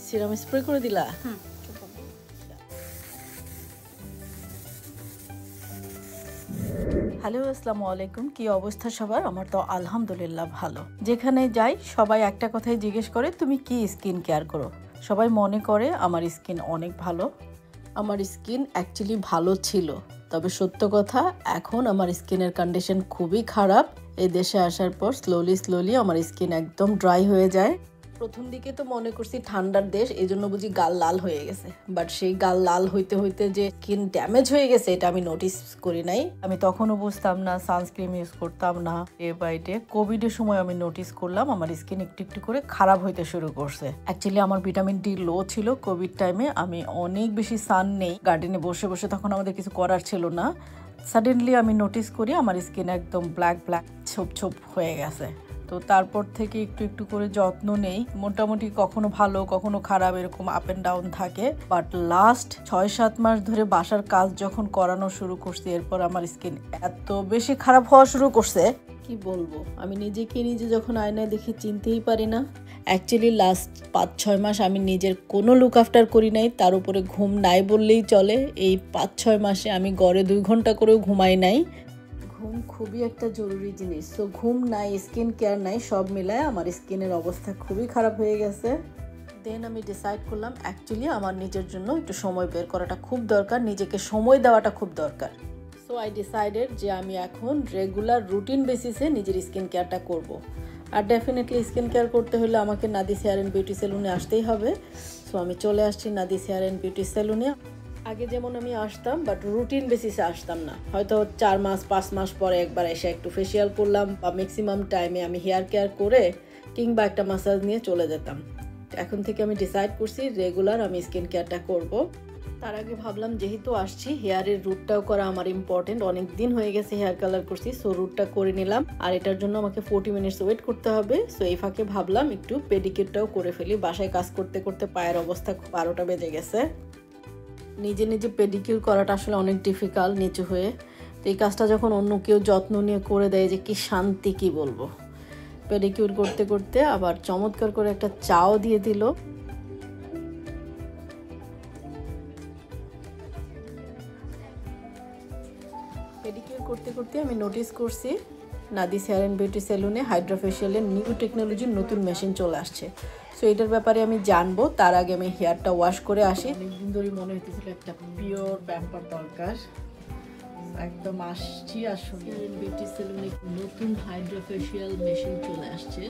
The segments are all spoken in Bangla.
সিরাম স্প্রে করে দিলা? হ্যালো, আসসালামু আলাইকুম। কি অবস্থা সবার? আমার তো আলহামদুলিল্লাহ ভালো। যেখানে যাই সবাই একটা কথাই জিজ্ঞেস করে, তুমি কি স্কিন কেয়ার করো? সবাই মনে করে আমার স্কিন অনেক ভালো। আমার স্কিন অ্যাকচুয়ালি ভালো ছিল, তবে সত্য কথা এখন আমার স্কিনের কন্ডিশন খুবই খারাপ। এই দেশে আসার পর স্লোলি আমার স্কিন একদম ড্রাই হয়ে যায়। প্রথম দিকে তো মনে করছি ঠান্ডার দেশ, এই জন্য বুঝি গাল লাল হয়ে গেছে, বাট সেই গাল লাল হইতে হইতে যে স্কিন ড্যামেজ হয়ে গেছে এটা আমি নোটিস করি নাই। আমি তখনও বুঝতাম না, সানস্ক্রিন ইউজ করতাম না। ডে বাই ডে কোভিডের সময় আমি নোটিস করলাম আমার স্কিন একটু একটু করে খারাপ হইতে শুরু করছে। অ্যাকচুয়ালি আমার ভিটামিন ডি লো ছিল কোভিড টাইমে। আমি অনেক বেশি সান নেই, গার্ডেনে বসে বসে তখন আমাদের কিছু করার ছিল না। সাডেনলি আমি নোটিস করি আমার স্কিন একদম ব্ল্যাক ছোপ ছোপ হয়ে গেছে। তো তারপর থেকে একটু একটু করে যত্ন নেই। মোটামুটি কখনো ভালো কখনো খারাপ এরকম আপ অ্যান্ড ডাউন থাকে, বাট লাস্ট 6-7 মাস ধরে বাসার কাজ যখন করানো শুরু করছি, এরপর আমার স্কিন এত বেশি খারাপ হওয়া শুরু করছে কি বলবো। আমি নিজে যখন আয়নায় দেখি চিনতেই পারি না। অ্যাকচুয়ালি লাস্ট 5-6 মাস আমি নিজের কোনো লুক আফটার করি নাই, তার উপরে ঘুম নাই বললেই চলে। এই 5-6 মাসে আমি গড়ে 2 ঘন্টা করেও ঘুমাই নাই। ঘুম খুবই একটা জরুরি জিনিস। সো ঘুম নাই, স্কিন কেয়ার নাই, সব মিলায় আমার স্কিনের অবস্থা খুবই খারাপ হয়ে গেছে। দেন আমি ডিসাইড করলাম অ্যাকচুয়ালি আমার নিজের জন্য একটু সময় বের করাটা খুব দরকার, নিজেকে সময় দেওয়াটা খুব দরকার। সো আই ডিসাইডেড যে আমি এখন রেগুলার রুটিন বেসিসে নিজের স্কিন কেয়ারটা করব। আর ডেফিনেটলি স্কিন কেয়ার করতে হলে আমাকে নাদিস হেয়ার অ্যান্ড বিউটি সেলুনে আসতেই হবে। সো আমি চলে আসছি নাদিস হেয়ার অ্যান্ড বিউটি সেলুনে। আগে যেমন আমি আসতাম, বাট রুটিন বেসিসে আসতাম না। হয়তো 4-5 মাস পরে একবার এসে একটু ফেসিয়াল করলাম, বা ম্যাক্সিমাম টাইমে আমি হেয়ার কেয়ার করে কিংবা একটা মাসাজ নিয়ে চলে যেতাম। এখন থেকে আমি ডিসাইড করছি রেগুলার আমি স্কিন কেয়ারটা করব। তার আগে ভাবলাম যেহেতু আসছি হেয়ারের রুটটাও করা আমার ইম্পর্টেন্ট। অনেক দিন হয়ে গেছে হেয়ার কালার করছি, সো রুটটা করে নিলাম। আর এটার জন্য আমাকে 40 মিনিটস ওয়েট করতে হবে। সো এই ফাঁকে ভাবলাম একটু পেডিকিউরটাও করে ফেলি। বাসায় কাজ করতে করতে পায়ের অবস্থা 12টা বেজে গেছে। নিজে পেডিকিউর করাটা আসলে অনেক ডিফিকাল্ট নিচু হয়ে। তো এই কাজটা যখন অন্য কেউ যত্ন নিয়ে করে দেয় যে কি শান্তি, কি বলবো। পেডিকিউর করতে করতে আবার চমৎকার করে একটা চাও দিয়ে দিল। পেডিকিউর করতে করতে আমি নোটিস করছি নাদিস হেয়ার অ্যান্ড বিউটি সেলুনে হাইড্রা ফেশিয়ালের নিউ টেকনোলজির নতুন মেশিন চলে আসছে। সো এটার ব্যাপারে আমি জানবো, তার আগে আমি হেয়ারটা ওয়াশ করে আসি। অনেকদিন ধরে মনে হইতেছিল একটা পিওর প্যাম্পার দরকার। একদম আসছি আসলে বিউটি সেলুনে নতুন হাইড্রা ফেশিয়াল মেশিন চলে আসছে,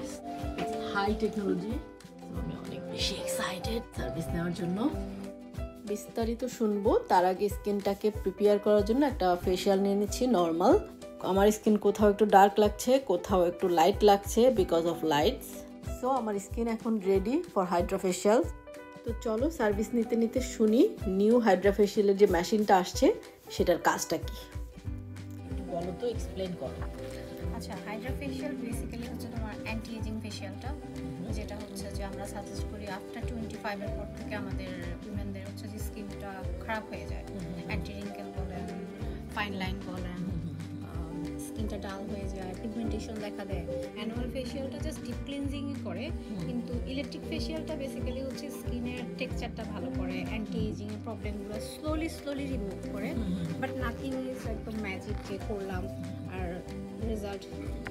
হাই টেকনোলজি। আমি অনেক বেশি এক্সাইটেড সার্ভিস নেওয়ার জন্য। বিস্তারিত শুনবো, তার আগে স্কিনটাকে প্রিপেয়ার করার জন্য একটা ফেশিয়াল নিয়ে নিচ্ছি নর্মাল। আমার স্কিন কোথাও একটু ডার্ক লাগছে, কোথাও একটু লাইট লাগছে বিকজ অফ লাইটস। সো আমার স্কিন এখন রেডি ফর হাইড্রা ফেশিয়াল। তো চলো সার্ভিস নিতে নিতে শুনি নিউ হাইড্রা ফেশিয়ালের যে মেশিনটা আসছে সেটার কাজটা কি বলো তো, এক্সপ্লেইন করো। আচ্ছা, হাইড্রা ফেশিয়াল বেসিক্যালি হচ্ছে তোমার অ্যান্টি এজিং ফেশিয়ালটা, যেটা হচ্ছে যে আমরা সাজেস্ট করি আফটার 25 এর পর থেকে আমাদের উইমেনদের হচ্ছে যে স্কিনটা খারাপ হয়ে যায়। অ্যান্টি রিঙ্কেল বলেন, ফাইন লাইন বলেন, স্কিনটা ডাল হয়ে যায়, পিগমেন্টেশন দেখা দেয়। অ্যানুয়াল ফেশিয়ালটা জাস্ট ডিপ ক্লিনজিং করে, কিন্তু ইলেকট্রিক ফেশিয়ালটা বেসিক্যালি হচ্ছে স্কিনের টেক্সচারটা ভালো করে, অ্যান্টি এজিং এর প্রবলেমগুলো স্লোলি রিমুভ করে। বাট নাথিং ইজ একদম ম্যাজিক যে করলাম আর রেজাল্ট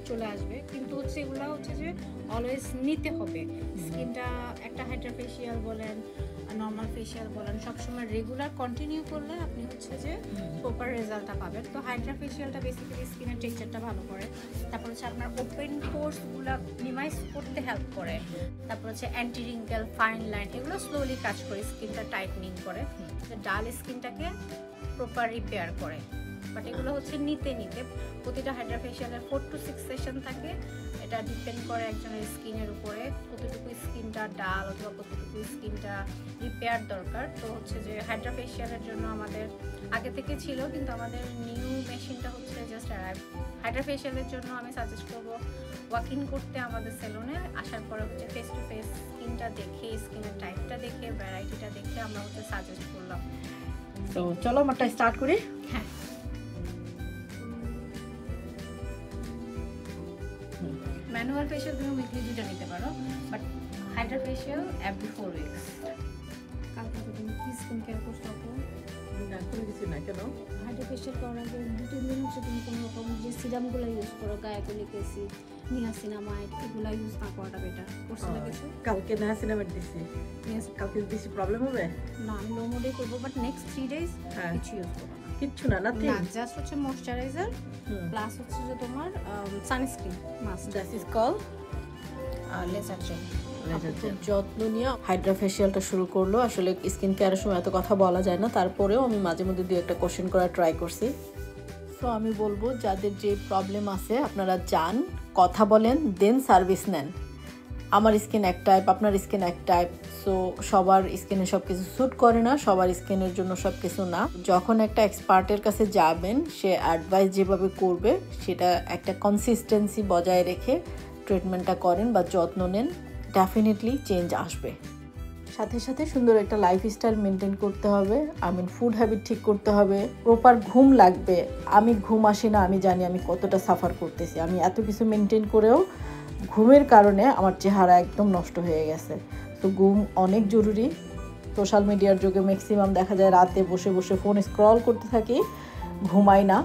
চলে আসবে, কিন্তু হচ্ছে এগুলো হচ্ছে যে অলওয়েজ নিতে হবে। স্কিনটা একটা হাইড্রা ফেশিয়াল বলেন, নর্মাল ফেশিয়াল বলেন, সবসময় রেগুলার কন্টিনিউ করলে আপনি হচ্ছে যে প্রপার রেজাল্টটা পাবেন। তো হাইড্রা ফেশিয়ালটা বেসিক্যালি স্কিনের টেক্সচারটা ভালো করে, তারপর হচ্ছে আপনার ওপেন পোর্সগুলো মিনিমাইজ করতে হেল্প করে, তারপর হচ্ছে অ্যান্টি রিঙ্কেল, ফাইন লাইন এগুলো স্লোলি কাজ করে, স্কিনটা টাইটনিং করে, ডাল স্কিনটাকে প্রপার রিপেয়ার করে। বাট এগুলো হচ্ছে নিতে প্রতিটা হাইড্রা ফেশিয়ালের 4 to 6 সেশন থাকে। এটা ডিপেন্ড করে একজনের স্কিনের উপরে, কতটুকু স্কিনটা ডাল অথবা কতটুকু স্কিনটা রিপেয়ার দরকার। তো হচ্ছে যে হাইড্রা ফেশিয়ালের জন্য আমাদের আগে থেকে ছিল, কিন্তু আমাদের নিউ মেশিনটা হচ্ছে জাস্ট অ্যারাইভ। হাইড্রা ফেশিয়ালের জন্য আমি সাজেস্ট করবো ওয়াক ইন করতে আমাদের সেলুনে। আসার পরে হচ্ছে ফেস টু ফেস স্কিনটা দেখে, স্কিনের টাইপটা দেখে, ভ্যারাইটিটা দেখে আমরা হচ্ছে সাজেস্ট করলাম। তো চলো আমারটা স্টার্ট করি। হ্যাঁ, ম্যানুয়াল ফেশিয়াল তুমি উইকলি 2টা নিতে পারো, but Hydra facial every 4 weeks. Skin care করছো আপু? না কোনো কিছু না। কেন? হাইড্রা ফেশিয়াল করার আগে 2-3 দিন হচ্ছে তুমি কোনো রকম যে সিরামগুলো ইউজ করো, গায়াকুলিক অ্যাসিড, নিয়াসিনামাইড, এগুলো ইউজ না করাটা বেটার। করছো না কিছু? কালকে নিয়াসিনামাইড দিছি। কালকে বেশি প্রবলেম হবে? না, আমি লো মোডে করবো, বাট নেক্সট 3 ডেজ কিছু ইউজ করবো না। কিচ্ছু না, নাথিং। না, জাস্ট হচ্ছে ময়শ্চারাইজার প্লাস হচ্ছে যে তোমার sunscreen must. That is call laser gel. খুব যত্ন নিয়ে হাইড্রা ফেশিয়ালটা শুরু করলো। আসলে স্কিন কেয়ারের সময় এত কথা বলা যায় না, তারপরেও আমি মাঝে মধ্যে দু একটা কোশ্চেন করার ট্রাই করছি। সো আমি বলবো যাদের যে প্রবলেম আছে আপনারা যান, কথা বলেন, দেন সার্ভিস নেন। আমার স্কিন এক টাইপ, আপনার স্কিন এক টাইপ। সো সবার স্কিনে সব কিছু স্যুট করে না, সবার স্কিনের জন্য সব কিছু না। যখন একটা এক্সপার্টের কাছে যাবেন, সে অ্যাডভাইস যেভাবে করবে সেটা একটা কনসিস্টেন্সি বজায় রেখে ট্রিটমেন্টটা করেন বা যত্ন নেন, ডেফিনেটলি চেঞ্জ আসবে। সাথে সাথে সুন্দর একটা লাইফস্টাইল মেনটেন করতে হবে। ফুড হ্যাবিট ঠিক করতে হবে, প্রপার ঘুম লাগবে। আমি ঘুম আসি না, আমি জানি আমি কতটা সাফার করতেছি। আমি এত কিছু মেনটেন করেও ঘুমের কারণে আমার চেহারা একদম নষ্ট হয়ে গেছে। তো ঘুম অনেক জরুরি। সোশ্যাল মিডিয়ার যুগে ম্যাক্সিমাম দেখা যায় রাতে বসে বসে ফোন স্ক্রল করতে থাকি, ঘুমাই না।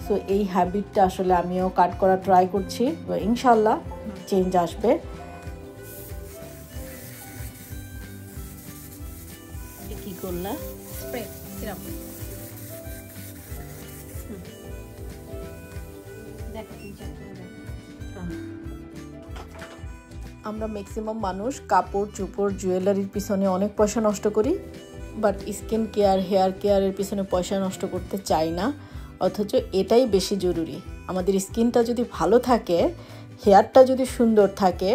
সো এই হ্যাবিটটা আসলে আমিও কাট করার ট্রাই করছি, ইনশাল্লাহ চেঞ্জ আসবে। কি করলা? Spray serum. দেখো তুমি চেক করে দেখো। আমরা ম্যাক্সিমাম মানুষ কাপড় চোপড় জুয়েলারির পিছনে অনেক পয়সা নষ্ট করি, বাট স্কিন কেয়ার হেয়ার কেয়ারের পিছনে পয়সা নষ্ট করতে চাই না। অথচ এটাই বেশি জরুরি। আমাদের স্কিনটা যদি ভালো থাকে, হেয়ারটা যদি সুন্দর থাকে,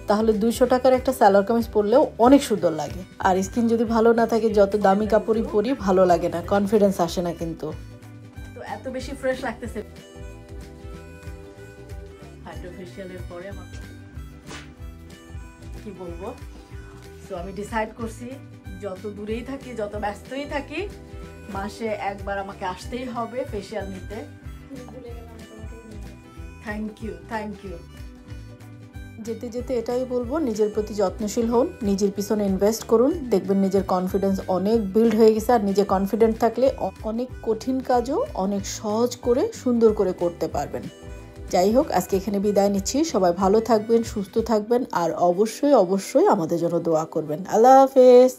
তাহলে 200 টাকার একটা সালোয়ার কামিজ পরলেও অনেক সুন্দর লাগে। আর স্কিন যদি ভালো না থাকে, যত দামি কাপড়ই পরি ভালো লাগে না, কনফিডেন্স আসে না। কিন্তু তো এত বেশি ফ্রেশ লাগতেছে হাইড্রা ফেশিয়ালের পরে। আমার কি বলবো, সো আমি ডিসাইড করছি যত দূরেই থাকি, যত ব্যস্তই থাকি, মাসে একবার আমাকে আসতেই হবে ফেশিয়াল নিতে। Thank you. যেতে যেতে এটাই বলবো, নিজের প্রতি যত্নশীল হন, নিজের পিছনে ইনভেস্ট করুন, দেখবেন নিজের কনফিডেন্স অনেক বিল্ড হয়ে গেছে। আর নিজে কনফিডেন্ট থাকলে অনেক কঠিন কাজও অনেক সহজ করে সুন্দর করে করতে পারবেন। যাই হোক, আজকে এখানে বিদায় নিচ্ছি। সবাই ভালো থাকবেন, সুস্থ থাকবেন, আর অবশ্যই আমাদের জন্য দোয়া করবেন। আল্লাহ হাফেজ।